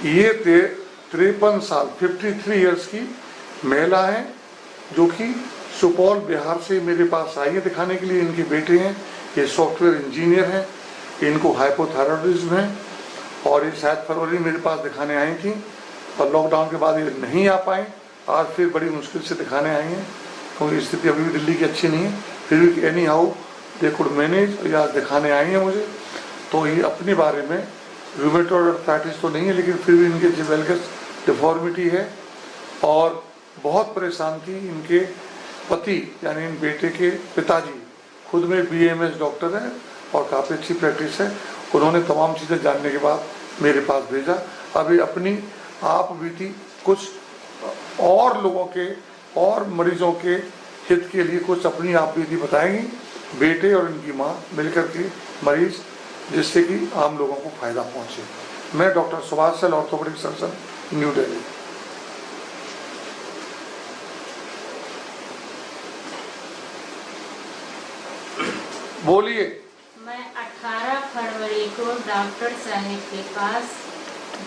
ये 53 साल 53 इयर्स की महिला है जो कि सुपौल बिहार से मेरे पास आई है दिखाने के लिए। इनके बेटे हैं, ये सॉफ्टवेयर इंजीनियर हैं, इनको हाइपोथायरॉयडिज्म है और ये शायद फरवरी मेरे पास दिखाने आई थी और लॉकडाउन के बाद ये नहीं आ पाए। आज फिर बड़ी मुश्किल से दिखाने आई हैं क्योंकि स्थिति अभी भी दिल्ली की अच्छी नहीं है, फिर भी any how they could manage, या दिखाने आई हैं मुझे। तो ये अपने बारे में रूमेटॉइड आर्थराइटिस तो नहीं है लेकिन फिर भी इनके जिवेलगस डिफॉर्मिटी है और बहुत परेशान थी। इनके पति यानी इन बेटे के पिताजी खुद में BAMS डॉक्टर हैं और काफ़ी अच्छी प्रैक्टिस है। उन्होंने तमाम चीज़ें जानने के बाद मेरे पास भेजा। अभी अपनी आप बीती कुछ और लोगों के और मरीजों के हित के लिए कुछ अपनी आप बीती बताएंगी, बेटे और इनकी माँ मिलकर के मरीज, जिससे कि आम लोगों को फायदा पहुंचे। मैं डॉक्टर सुभाष सल, ऑर्थोपेडिक सर्जन, न्यू दिल्ली। बोलिए। मैं 18 फरवरी को डॉक्टर साहब के पास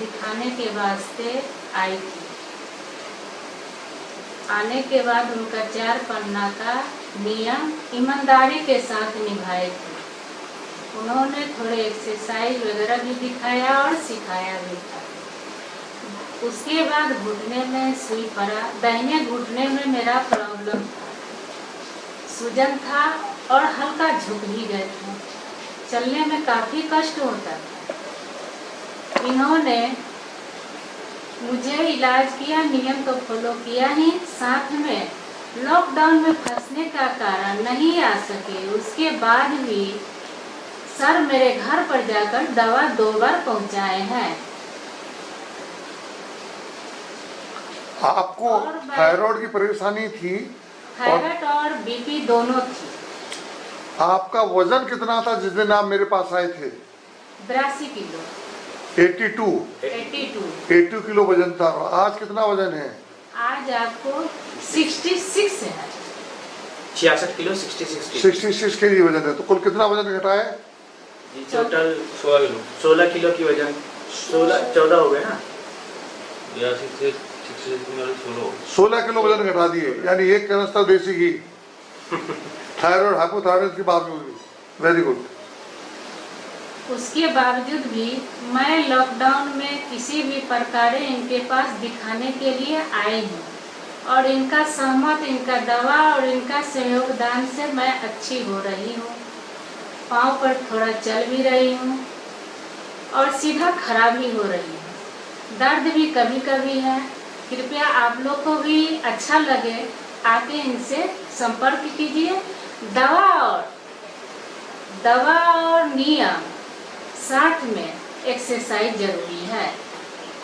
दिखाने के वास्ते आई थी। आने के बाद उनका 4 पन्ना का नियम ईमानदारी के साथ निभाए थे। उन्होंने थोड़े एक्सरसाइज वगैरह भी दिखाया और सिखाया भी था। उसके बाद घुटने में सुई पड़ा। दाहिने घुटने में मेरा प्रॉब्लम था, सूजन था और हल्का झुक भी गए थे। चलने में काफ़ी कष्ट होता था। इन्होंने मुझे इलाज किया, नियम तो फॉलो किया ही, साथ में लॉकडाउन में फंसने का कारण नहीं आ सके। उसके बाद भी सर मेरे घर पर जाकर दवा 2 बार पहुंचाए हैं। आपको थायराइड की परेशानी थी? थायराइड और BP दोनों थी। आपका वजन कितना था जिस दिन आप मेरे पास आए थे? 82 किलो। 82 किलो वजन था। आज कितना वजन है? आज आपको 66 है। 66 किलो 66 केजी वजन है। तो कुल कितना वजन घटा है? टोटल 16 किलो की वजन 14 हो गए ना। 16 किलो वजन घटा दिए, यानी 1 कनस्तर देसी घी। थायराइड हाइपोथायराइड के बावजूद भी वेरी गुड। उसके बावजूद भी मैं लॉकडाउन में किसी भी प्रकार इनके पास दिखाने के लिए आई हूँ और इनका सहमत, इनका दवा और इनका सहयोग दान से मैं अच्छी हो रही हूँ। पाँव पर थोड़ा चल भी रही हूँ और सीधा खड़ा भी हो रही हूँ। दर्द भी कभी कभी है। कृपया आप लोग को भी अच्छा लगे, आके इनसे संपर्क कीजिए। दवा और नियम, साथ में एक्सरसाइज जरूरी है।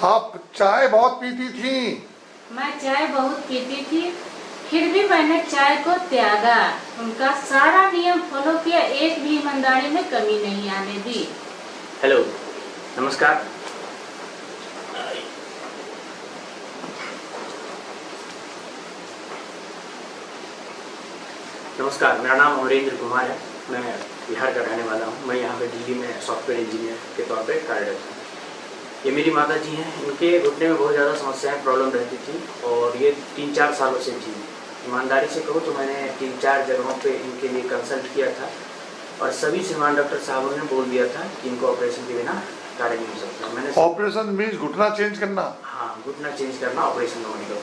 आप चाय बहुत पीती थी? मैं चाय बहुत पीती थी, फिर भी मैंने चाय को त्यागा। उनका सारा नियम फॉलो किया, एक भी ईमानदारी में कमी नहीं आने दी। हेलो, नमस्कार। नमस्कार, मेरा नाम अमरेंद्र कुमार है। मैं बिहार का रहने वाला हूँ। मैं यहाँ पे दिल्ली में सॉफ्टवेयर इंजीनियर के तौर पे कार्यरत हूँ। ये मेरी माता जी हैं। इनके घुटने में बहुत ज़्यादा समस्याएं, प्रॉब्लम रहती थी और ये 3-4 सालों से थी। ईमानदारी से कहूँ तो मैंने 3-4 जगहों पे इनके लिए कंसल्ट किया था और सभी श्रीमान डॉक्टर साहबों ने बोल दिया था कि इनको ऑपरेशन के बिना कार्य नहीं हो सकता। मैंने ऑपरेशन मीन्स घुटना चेंज करना? हाँ, घुटना चेंज करना ऑपरेशन होने का।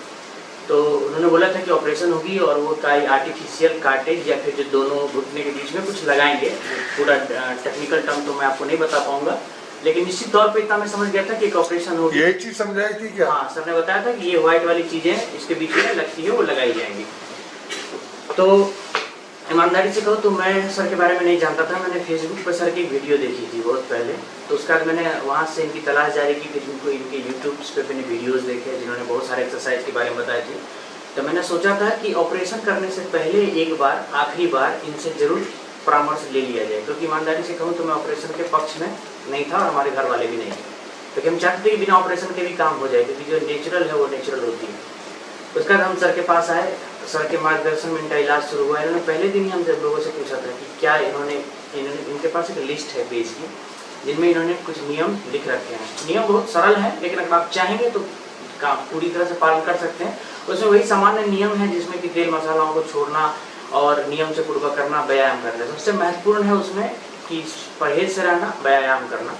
तो उन्होंने बोला था कि ऑपरेशन होगी और वो कोई आर्टिफिशियल कार्टेज या फिर जो दोनों घुटने के बीच में कुछ लगाएंगे। पूरा टेक्निकल टर्म तो मैं आपको नहीं बता पाऊंगा, लेकिन निश्चित तौर पे इतना मैं समझ गया था कि एक ऑपरेशन होगी। यही चीज समझाई थी क्या? हाँ, सर ने बताया था कि ये व्हाइट वाली चीजें इसके बीच में लगती है, वो लगाई जाएंगी। तो ईमानदारी से कहूँ तो मैं सर के बारे में नहीं जानता था। मैंने फेसबुक पर सर की एक वीडियो देखी थी बहुत पहले, तो उसका मैंने वहाँ से इनकी तलाश जारी की। फिर इनको इनके यूट्यूब पे मैंने वीडियोस देखे जिन्होंने बहुत सारे एक्सरसाइज के बारे में बताए थे। तो मैंने सोचा था कि ऑपरेशन करने से पहले एक बार, आखिरी बार इनसे जरूर परामर्श ले लिया जाए, क्योंकि ईमानदारी से कहूँ तो मैं ऑपरेशन के पक्ष में नहीं था और हमारे घर वाले भी नहीं थे, क्योंकि हम चाहते थे कि बिना ऑपरेशन के भी काम हो जाए, क्योंकि जो नेचुरल है वो नेचुरल होती है। उसके बाद हम सर के पास आए, सर के मार्गदर्शन में इनका इलाज शुरू हुआ। इन्होंने पहले दिन ही हम जब लोगों से पूछा था कि क्या इनके पास एक लिस्ट है पेज की जिनमें इन्होंने कुछ नियम लिख रखे हैं। नियम बहुत सरल है, लेकिन अगर आप चाहेंगे तो काम पूरी तरह से पालन कर सकते हैं। उसमें वही सामान्य नियम है जिसमें कि तेल मसालों को छोड़ना और नियम से पूर्वक करना, व्यायाम करना। सबसे महत्वपूर्ण है उसमें कि परहेज से रहना, व्यायाम करना।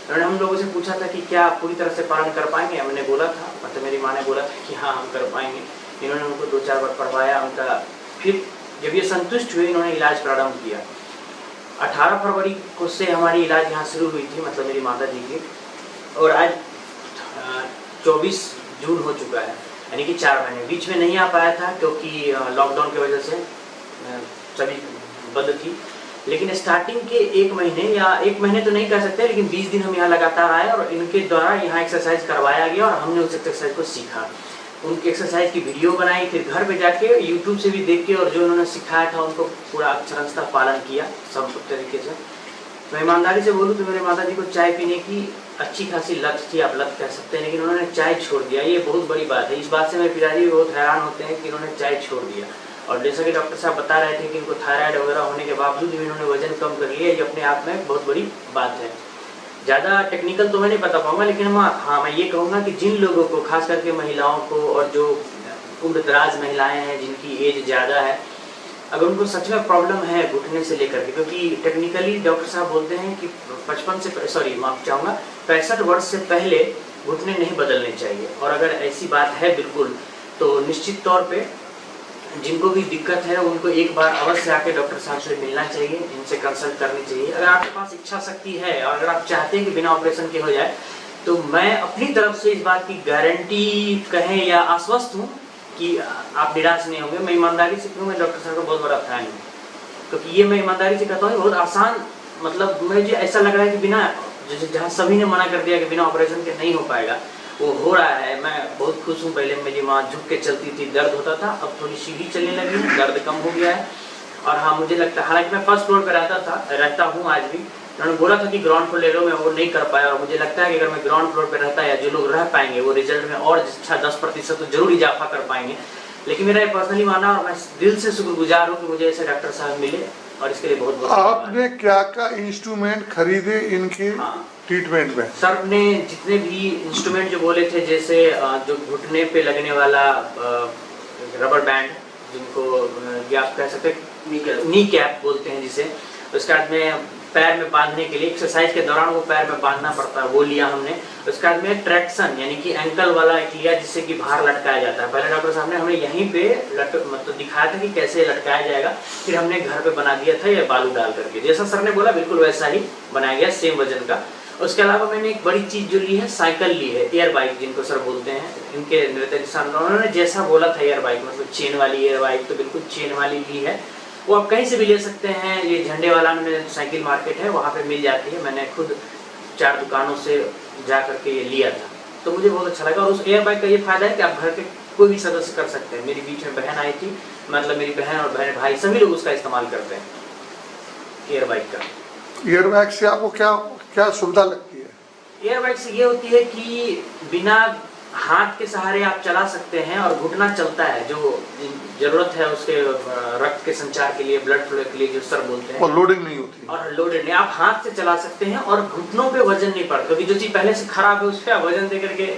उन्होंने हम लोगों से पूछा था कि क्या आप पूरी तरह से पालन कर पाएंगे। हमने बोला था, मतलब मेरी माँ ने बोला था कि हाँ हम कर पाएंगे। इन्होंने उनको 2-4 बार पढ़वाया उनका, फिर जब ये संतुष्ट हुए इन्होंने इलाज प्रारंभ किया। 18 फरवरी को से हमारी इलाज यहाँ शुरू हुई थी, मतलब मेरी माता जी की, और आज 24 जून हो चुका है, यानी कि 4 महीने। बीच में नहीं आ पाया था क्योंकि लॉकडाउन की वजह से सभी बंद थी, लेकिन स्टार्टिंग के 1 महीने या 1 महीने तो नहीं कह सकते, लेकिन 20 दिन हम यहाँ लगातार आए और इनके द्वारा यहाँ एक्सरसाइज करवाया गया और हमने उस एक्सरसाइज को सीखा। उनकी एक्सरसाइज की वीडियो बनाई, फिर घर पे जाके यूट्यूब से भी देख के और जो उन्होंने सिखाया था उनको पूरा अक्षरशः पालन किया सब तरीके से। तो ईमानदारी से बोलूँ तो मेरे माता जी को चाय पीने की अच्छी खासी लत थी, आप लत कह सकते हैं, लेकिन उन्होंने चाय छोड़ दिया। ये बहुत बड़ी बात है। इस बात से मेरे पिताजी भी बहुत हैरान होते हैं कि इन्होंने चाय छोड़ दिया। और जैसा कि डॉक्टर साहब बता रहे थे कि इनको थायराइड वगैरह होने के बावजूद भी इन्होंने वजन कम कर लिया, ये अपने आप में बहुत बड़ी बात है। ज़्यादा टेक्निकल तो मैं नहीं बता पाऊंगा, लेकिन मैं ये कहूँगा कि जिन लोगों को, खास करके महिलाओं को और जो उम्रदराज महिलाएं हैं जिनकी एज ज़्यादा है, अगर उनको सच में प्रॉब्लम है घुटने से लेकर के, क्योंकि टेक्निकली डॉक्टर साहब बोलते हैं कि 65 वर्ष से पहले घुटने नहीं बदलने चाहिए। और अगर ऐसी बात है बिल्कुल, तो निश्चित तौर पे जिनको भी दिक्कत है उनको एक बार अवश्य आके डॉक्टर साहब से मिलना चाहिए, इनसे कंसल्ट करनी चाहिए। अगर आपके पास इच्छा शक्ति है और अगर आप चाहते हैं कि बिना ऑपरेशन के हो जाए, तो मैं अपनी तरफ से इस बात की गारंटी कहें या आश्वस्त हूँ कि आप निराश नहीं होंगे। मैं ईमानदारी से कहूँ, मैं डॉक्टर साहब का बहुत बड़ा फैन हूँ, क्योंकि ये मैं ईमानदारी से कहता हूँ बहुत आसान, मतलब मुझे ऐसा लग रहा है कि बिना, जहाँ सभी ने मना कर दिया कि बिना ऑपरेशन के नहीं हो पाएगा, वो हो रहा है। मैं बहुत खुश हूँ। पहले मेरी माँ झुक के चलती थी, दर्द होता था, अब थोड़ी सीधी चलने लगी है, दर्द कम हो गया है। और हाँ, मुझे लगता है, हालांकि मैं फर्स्ट फ्लोर पर रहता हूँ आज भी। उन्होंने बोला था कि ग्राउंड फ्लोर ले लो, मैं वो नहीं कर पाया। और मुझे लगता है कि अगर मैं ग्राउंड फ्लोर पर रहता या जो लोग रह पाएंगे वो रिजल्ट में और अच्छा 10% तो जरूर इजाफा कर पाएंगे। लेकिन मेरा ये पर्सनली मानना, और मैं दिल से शुक्रगुजार हूँ कि मुझे ऐसे डॉक्टर साहब मिले, और इसके लिए बहुत बहुत आपने क्या क्या इंस्ट्रूमेंट खरीदे इनके ट्रीटमेंट में? सर ने जितने भी इंस्ट्रूमेंट जो बोले थे, जैसे जो घुटने पे लगने वाला रबर बैंड, जिनको आप कह सकते हैं नी कैप बोलते हैं जिसे, उसके बाद में पैर में बांधने के लिए एक्सरसाइज के दौरान वो पैर में बांधना पड़ता है, वो लिया हमने। उसके बाद में ट्रैक्शन यानी कि एंकल वाला एक लिया, जिससे कि बाहर लटकाया जाता है। पहले डॉक्टर साहब ने हमें यहीं पे मतलब दिखाया था कि कैसे लटकाया जाएगा, फिर हमने घर पे बना दिया था ये बालू डाल करके, जैसा सर ने बोला बिल्कुल वैसा ही बनाया गया, सेम वजन का। उसके अलावा मैंने एक बड़ी चीज जो ली है, साइकिल ली है, एयर बाइक जिनको सर बोलते हैं। इनके निर्देशानुसार उन्होंने जैसा बोला था, एयर बाइक मतलब चेन वाली एयर बाइक, तो बिल्कुल चेन वाली ली है। वो आप कहीं से भी ले सकते हैं। ये झंडे वाला में साइकिल मार्केट है, वहाँ पे मिल जाती है। मैंने खुद 4 दुकानों से जा करके ये लिया था, तो मुझे बहुत अच्छा लगा। और उस एयर बाइक का ये फायदा है कि आप घर के कोई भी सदस्य कर सकते हैं। मेरी बीच में बहन आई थी, मतलब मेरी बहन और बहन भाई सभी लोग उसका इस्तेमाल करते हैं, एयर बाइक का। एयर बाइक से आपको क्या क्या सुविधा लगती है? एयर बाइक से ये होती है कि बिना हाथ के सहारे आप चला सकते हैं और घुटना चलता है, जो जरूरत है उसके रक्त के संचार के लिए, ब्लड फ्लो के लिए, जो सर बोलते हैं। और लोडिंग नहीं होती। और लोडेड नहीं, आप हाथ से चला सकते हैं और घुटनों पे वजन नहीं पड़ता, क्योंकि जो चीज पहले से खराब है उस पर आप वजन दे करके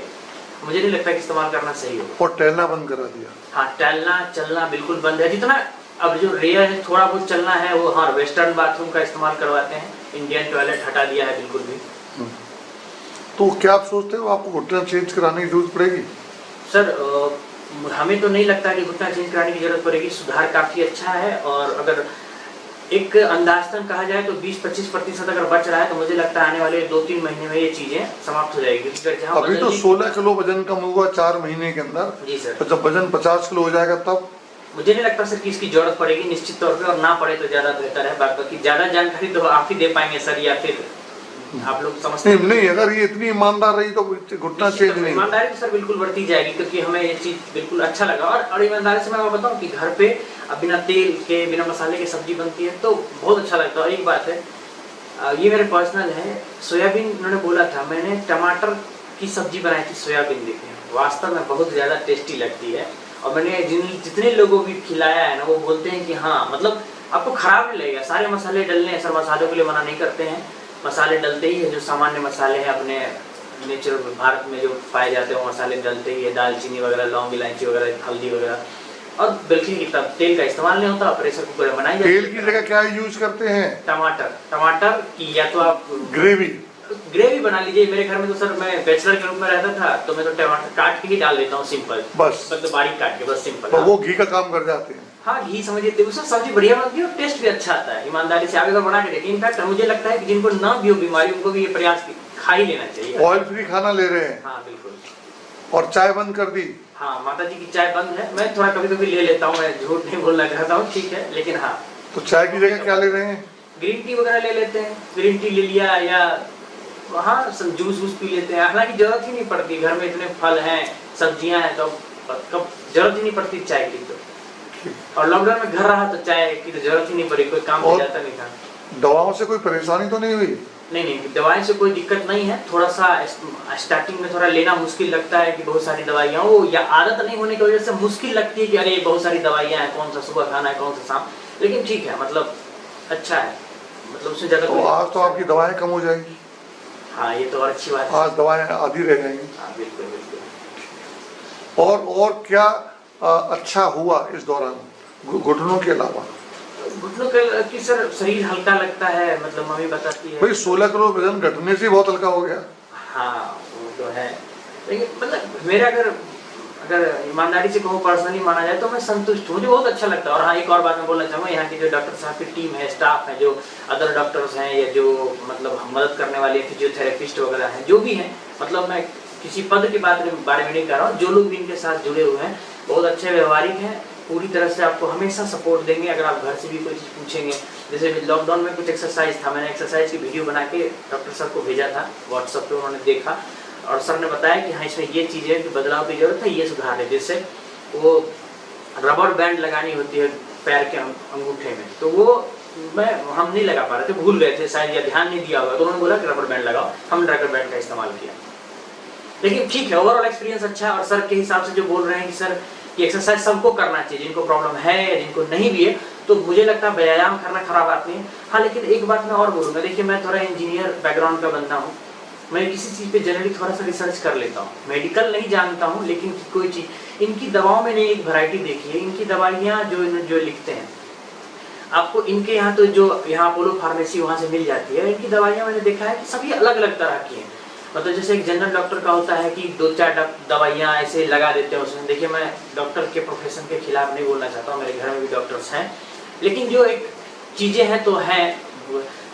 मुझे नहीं लगता कि इस्तेमाल करना सही हो। और टहलना बंद करा दिया। हाँ, टहलना चलना बिल्कुल बंद है। जितना अब जो रेयर है, थोड़ा बहुत चलना है, वो हाँ वेस्टर्न बाथरूम का इस्तेमाल करवाते हैं, इंडियन टॉयलेट हटा दिया है बिल्कुल भी। तो क्या आप सोचते हो आपको घुटना चेंज कराने की जरूरत पड़ेगी? सर हमें तो नहीं लगता कि घुटना चेंज कराने की जरूरत पड़ेगी। सुधार काफ़ी अच्छा है, और अगर एक अंदाजतन कहा जाए तो 20-25% अगर बच रहा है, तो मुझे लगता है आने वाले 2-3 महीने में ये चीज़ें समाप्त हो जाएगी। अभी तो 16 किलो वजन कम हुआ 4 महीने के अंदर। जी सर। तो जब वजन 50 किलो हो जाएगा तब मुझे नहीं लगता सर कि इसकी जरूरत पड़ेगी, निश्चित तौर पे, और ना पड़े तो ज़्यादा बेहतर है। बाकी ज़्यादा जानकारी तो आप ही दे पाएंगे सर, या फिर आप लोग समझते हैं? नहीं, अगर ये इतनी ईमानदार रही तो घुटना चेंज नहीं। ईमानदारी तो सर बिल्कुल बढ़ती जाएगी, क्योंकि हमें ये चीज़ बिल्कुल अच्छा लगा। और ईमानदारी से मैं आपको बताऊं कि घर पे बिना तेल के, बिना मसाले के सब्जी बनती है तो बहुत अच्छा लगता है। और एक बात है, ये मेरे पर्सनल है, सोयाबीन उन्होंने बोला था, मैंने टमाटर की सब्जी बनाई थी सोयाबीन देखे, वास्तव में बहुत ज़्यादा टेस्टी लगती है। और मैंने जितने लोगों को खिलाया है ना, वो बोलते हैं कि हाँ, मतलब आपको खराब नहीं लगेगा। सारे मसाले डलने हैं सर, मसालों के लिए मना नहीं करते हैं, मसाले डलते ही है, जो सामान्य मसाले हैं अपने नेचुरल भारत में जो पाए जाते हैं वो मसाले डलते ही है, दालचीनी वगैरह, लौंग, इलायची वगैरह, हल्दी वगैरह, और बिल्कुल की तेल का इस्तेमाल नहीं होता। प्रेशर कुकर में बनाई जाती है। तेल की जगह क्या यूज करते हैं? टमाटर की, या तो आप ग्रेवी बना लीजिए। मेरे घर में तो सर मैं बैचलर के रूप में रहता था, तो मैं तो टमाटर काट के ही डाल देता हूँ, सिंपल, बस मतलब बारीक काट के, बस सिंपल। तो वो घी का काम कर जाते हैं। हाँ, घी समझिए, उसमें सब्जी बढ़िया बनती है और टेस्ट भी अच्छा आता है। ईमानदारी से आप एक बार बना के देखिए। इनफैक्ट मुझे लगता है कि जिनको ना भी हो बीमारी, उनको भी ये प्रयास खा ही लेना चाहिए। ऑयल फ्री खाना ले रहे हैं। हाँ बिल्कुल। और चाय बंद कर दी? हाँ, माता जी की चाय बंद है। मैं थोड़ा कभी कभी ले लेता हूँ, मैं झूठ नहीं बोलना चाहता हूँ, ठीक है, लेकिन हाँ। तो चाय की जगह क्या ले रहे हैं? ग्रीन टी वगैरह ले लेते हैं, ग्रीन टी ले लिया, या हाँ जूस वूस पी लेते हैं। हालांकि जरूरत ही नहीं पड़ती, घर में इतने फल हैं, सब्जियां हैं, तो कब जरूरत ही नहीं पड़ती चाय की। तो और लॉकडाउन में घर रहा तो चाय की तो जरूरत ही नहीं पड़ी, कोई काम हो जाता नहीं था। दवाओं से कोई परेशानी तो नहीं हुई? नहीं, दवाई से कोई दिक्कत नहीं है। थोड़ा सा स्टार्टिंग में थोड़ा लेना मुश्किल लगता है कि बहुत सारी दवाइयाँ हो, या आदत नहीं होने की वजह से मुश्किल लगती है कि अरे बहुत सारी दवाइयाँ हैं, कौन सा सुबह खाना है, कौन सा शाम, लेकिन ठीक है, मतलब अच्छा है, मतलब उससे ज्यादा। तो आज तो आपकी दवाएं कम हो जाएगी। हाँ, ये तो और अच्छी बात है। आज दवाएं आधी रह जाएंगी। हाँ बिल्कुल बिल्कुल। और क्या अच्छा हुआ इस दौरान घुटनों के अलावा? घुटनों की सर शरीर हल्का लगता है, मतलब मम्मी बताती है। भाई 16 किलो वजन घटने से बहुत हल्का हो गया। हाँ वो तो है, लेकिन मतलब मेरा अगर ईमानदारी से कहूँ, पर्सनली माना जाए तो मैं संतुष्ट हूँ, मुझे बहुत अच्छा लगता है। और हाँ, एक और बात मैं बोलना चाहूँगा, यहाँ की जो डॉक्टर साहब की टीम है, स्टाफ है, जो अदर डॉक्टर्स हैं, या जो मतलब मदद करने वाले फिजियोथेरेपिस्ट वगैरह हैं, जो भी हैं, मतलब मैं किसी पद के बारे में नहीं कर रहा हूँ, जो लोग भी इनके साथ जुड़े हुए हैं बहुत अच्छे व्यवहारिक हैं, पूरी तरह से आपको हमेशा सपोर्ट देंगे। अगर आप घर से भी कोई चीज़ पूछेंगे, जैसे लॉकडाउन में कुछ एक्सरसाइज था, मैंने एक्सरसाइज की वीडियो बना के डॉक्टर साहब को भेजा था व्हाट्सएप पे, उन्होंने देखा और सर ने बताया कि हाँ इसमें ये चीज़ है कि बदलाव की जरूरत है, ये सुधार है। जैसे वो रबर बैंड लगानी होती है पैर के अंगूठे में, तो वो हम नहीं लगा पा रहे थे, भूल गए थे शायद, या ध्यान नहीं दिया होगा, तो उन्होंने बोला कि रबर बैंड लगाओ, हमने रबर बैंड का इस्तेमाल किया। लेकिन ठीक है, ओवरऑल एक्सपीरियंस अच्छा है। और सर के हिसाब से जो बोल रहे हैं कि सर ये एक्सरसाइज सबको करना चाहिए, जिनको प्रॉब्लम है या जिनको नहीं भी है, तो मुझे लगता है व्यायाम करना खराब बात नहीं है। हाँ, लेकिन एक बात मैं और बोलूँगा, देखिए मैं थोड़ा इंजीनियर बैकग्राउंड का बंदा हूँ, मैं किसी चीज़ पे जनरली थोड़ा सा रिसर्च कर लेता हूँ, मेडिकल नहीं जानता हूँ, लेकिन कोई चीज़ इनकी दवाओं में नहीं, एक वैरायटी देखी है इनकी दवाइयाँ जो लिखते हैं आपको, इनके यहाँ तो जो यहाँ अपोलो फार्मेसी वहाँ से मिल जाती है, इनकी दवाइयाँ मैंने देखा है कि सभी अलग अलग तरह की हैं। मतलब जैसे एक जनरल डॉक्टर का होता है कि 2-4 दवाइयाँ ऐसे लगा देते हैं उसमें। देखिए मैं डॉक्टर के प्रोफेशन के खिलाफ नहीं बोलना चाहता हूँ, मेरे घर में भी डॉक्टर्स हैं, लेकिन जो एक चीज़ें हैं तो हैं,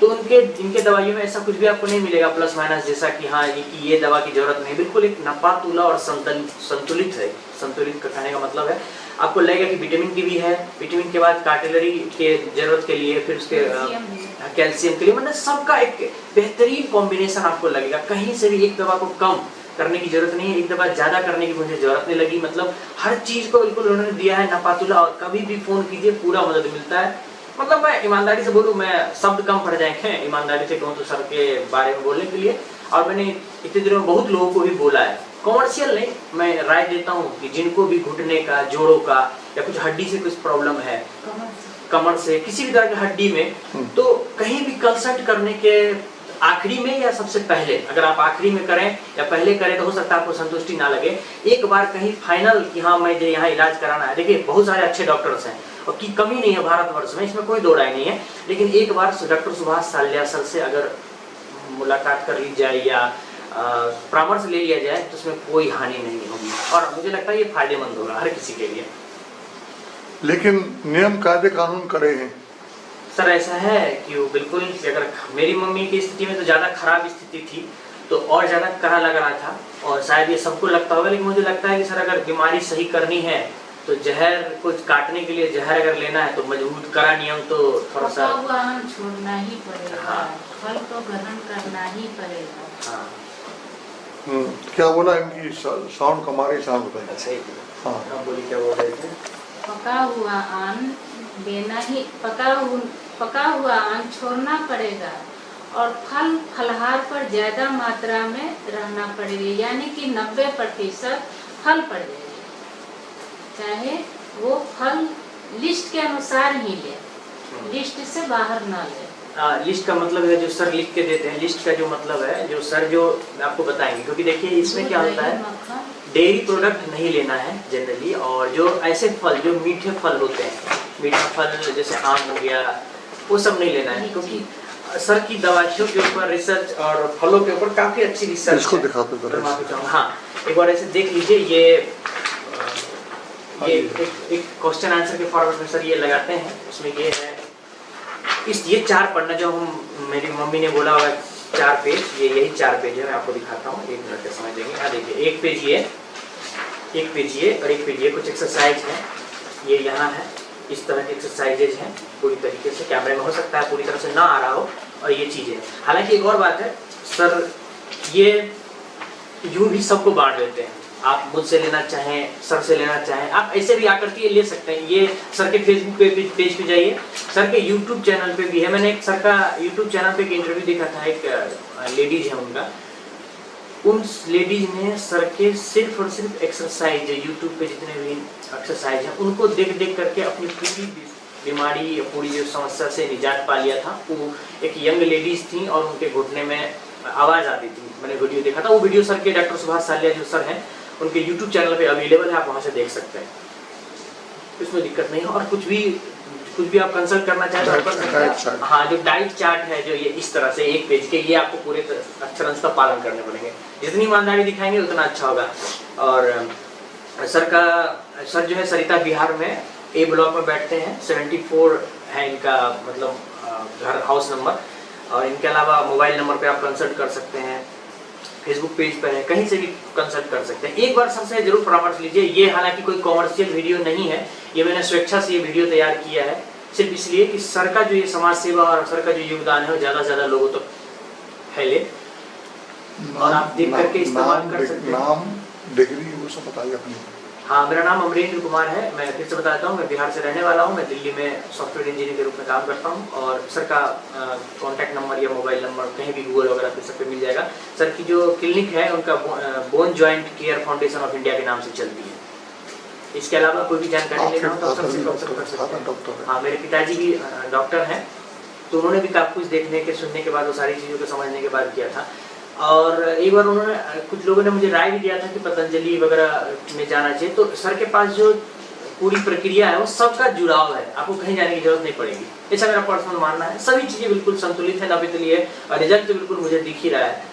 तो इनके दवाइयों में ऐसा कुछ भी आपको नहीं मिलेगा प्लस माइनस, जैसा कि हाँ ये दवा की जरूरत नहीं। बिल्कुल एक नपा तुला और संतुलित है। संतुलित का कहने का मतलब है आपको लगेगा कि विटामिन डी भी है, विटामिन के बाद कार्टिलरी के जरूरत के लिए, फिर उसके कैल्शियम के लिए, मतलब सबका एक बेहतरीन कॉम्बिनेशन आपको लगेगा। कहीं से भी एक दवा को कम करने की जरूरत नहीं है, एक दवा ज्यादा करने की मुझे जरूरत नहीं लगी। मतलब हर चीज को बिल्कुल उन्होंने दिया है नपातुला, और कभी भी फोन कीजिए पूरा मदद मिलता है। मतलब मैं ईमानदारी से बोलूँ, मैं शब्द कम पड़ जाएंगे ईमानदारी से कहूँ तो सर के बारे में बोलने के लिए। और मैंने इतने दिनों में बहुत लोगों को भी बोला है, कॉमर्शियल नहीं, मैं राय देता हूँ कि जिनको भी घुटने का, जोड़ों का या कुछ हड्डी से कुछ प्रॉब्लम है, कमर से किसी भी तरह की हड्डी में, तो कहीं भी कंसल्ट करने के आखिरी में या सबसे पहले, अगर आप आखिरी में करें या पहले करें तो हो सकता है आपको संतुष्टि ना लगे। एक बार कहीं फाइनल कि हाँ मुझे यहाँ इलाज कराना है। देखिए बहुत सारे अच्छे डॉक्टर्स हैं और की कमी नहीं है भारतवर्ष में, इसमें कोई दो राय नहीं है, लेकिन एक बार डॉक्टर सुभाष साल्या सर से अगर मुलाकात कर ली जाए या परामर्श ले लिया जाए तो उसमें कोई हानि नहीं होगी, और मुझे लगता है ये फायदेमंद होगा हर किसी के लिए। लेकिन नियम कायदे कानून कड़े हैं सर। ऐसा है कि वो बिल्कुल, अगर मेरी मम्मी की स्थिति में तो ज़्यादा खराब स्थिति थी तो और ज़्यादा कड़ा लग रहा था, और शायद ये सबको लगता होगा, लेकिन मुझे लगता है कि सर अगर बीमारी सही करनी है तो जहर कुछ काटने के लिए जहर अगर लेना है तो मजबूत कड़ा नियम तो थोड़ा सा छोड़ना ही पड़ेगा। हाँ। फल तो ग्रहण करना ही पड़ेगा। हाँ। क्या बोला इनकी साउंड कमारी साउंड बताइए। अच्छा ही। हाँ आप बोलिए क्या बोल रहे थे। पका हुआ अन्न देना ही, पका हुआ अन्न छोड़ना पड़ेगा, और फल फलहार पर ज्यादा मात्रा में रहना पड़ेगा, यानी कि 90% फल पड़ जाएगा। चाहे वो फल लिस्ट के अनुसार ही ले, लिस्ट से बाहर ना ले। लिस्ट का मतलब है जो सर लिख के देते हैं, लिस्ट का जो मतलब है जो सर जो आपको बताएंगे, क्योंकि देखिए इसमें क्या होता है, डेयरी प्रोडक्ट नहीं लेना है जनरली, और जो ऐसे फल जो मीठे फल होते हैं, मीठा फल जैसे आम हो गया, वो सब नहीं लेना है, क्योंकि सर की दवाइयों के ऊपर रिसर्च और फलों के ऊपर काफी अच्छी रिसर्च इसको है। दिखा दो जरा। मैं माफी चाहूंगा। हाँ, एक बार ऐसे देख लीजिए, ये एक क्वेश्चन आंसर के फॉर्मेट में सर ये लगाते हैं। उसमें ये है ये 4 पन्ना जो हम, मेरी मम्मी ने बोला होगा 4 पेज, ये यही 4 पेज है। मैं आपको दिखाता हूँ, 1 मिनट का समय देंगे। हाँ देखिए, एक पेज ये और एक पेज ये कुछ एक्सरसाइज है, ये यहाँ है, इस तरह के एक्सरसाइजेज हैं पूरी तरीके से। कैमरे में हो सकता है पूरी तरह से ना आ रहा हो, और ये चीज़ें। हालांकि एक और बात है, सर ये यूं भी सबको बांट देते हैं। आप मुझसे लेना चाहें, सर से लेना चाहें, आप ऐसे भी आकर के ले सकते हैं। ये सर के फेसबुक पेज पे जाइए, सर के यूट्यूब चैनल पे भी है। मैंने एक सर का यूट्यूब चैनल पे एक इंटरव्यू देखा था, एक लेडीज है उनका, उन लेडीज ने सर के सिर्फ और सिर्फ एक्सरसाइज, यूट्यूब पे जितने भी एक्सरसाइज हैं उनको देख देख करके अपनी पूरी बीमारी, पूरी जो समस्या से निजात पा लिया था। वो एक यंग लेडीज थी और उनके घुटने में आवाज़ आती थी। मैंने वीडियो देखा था, वो वीडियो सर के डॉक्टर सुभाष सालिया जो सर हैं उनके यूट्यूब चैनल पे अवेलेबल है, आप वहाँ से देख सकते हैं, इसमें दिक्कत नहीं है। और कुछ भी आप कंसल्ट करना चाहें तो कर सकते हैं। हाँ, जो डाइट चार्ट है, जो ये इस तरह से 1 पेज के, ये आपको पूरे अक्षरांश का पालन करने पड़ेंगे। जितनी ईमानदारी दिखाएंगे उतना अच्छा होगा। और सर जो है सरिता बिहार में ए ब्लॉक में बैठते हैं, 74 है इनका मतलब घर हाउस नंबर। और इनके अलावा मोबाइल नंबर पे आप कंसल्ट कर सकते हैं, फेसबुक पेज पर है, कहीं से भी कंसल्ट कर सकते हैं। एक बार सर से जरूर परामर्श लीजिए। ये हालांकि कोई कॉमर्शियल वीडियो नहीं है, ये मैंने स्वेच्छा से ये वीडियो तैयार किया है, सिर्फ इसलिए कि सर का जो ये समाज सेवा और सर का जो योगदान है वो ज़्यादा से ज़्यादा लोगों तक फैले, और आप देख करके इस्तेमाल कर सकते हैं। नाम, डिग्री, वो सब बताइए अपनी। हाँ, मेरा नाम अमरेंद्र कुमार है। मैं फिर से बताता हूँ, मैं बिहार से रहने वाला हूँ। मैं दिल्ली में सॉफ्टवेयर इंजीनियर के रूप में काम करता हूँ। और सर का कॉन्टैक्ट नंबर या मोबाइल नंबर कहीं भी गूगल वगैरह पे सब पे मिल जाएगा। सर की जो क्लिनिक है उनका bone joint care foundation of India के नाम से चलती है। इसके अलावा कोई भी जानकारी लेना हो तो सर से कंसल्ट कर सकते हैं। हाँ, मेरे पिताजी भी डॉक्टर हैं, तो उन्होंने भी काफ़ी कुछ देखने के, सुनने के बाद, वो सारी चीज़ों को समझने के बाद किया था। और एक बार उन्होंने, कुछ लोगों ने मुझे राय भी दिया था कि पतंजलि वगैरह में जाना चाहिए। तो सर के पास जो पूरी प्रक्रिया है वो सबका जुड़ाव है, आपको कहीं जाने की जरूरत नहीं पड़ेगी। ऐसा मेरा पर्सनल मानना है। सभी चीज़ें बिल्कुल संतुलित है, नबितली है, और रिजल्ट तो बिल्कुल मुझे दिख ही रहा है।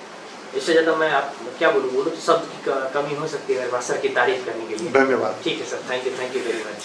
इससे ज़्यादा मैं आप क्या बोलूँ तो शब्द की कमी हो सकती है मेरे पास सर की तारीफ करने के लिए। धन्यवाद। ठीक है sir, thank you very much.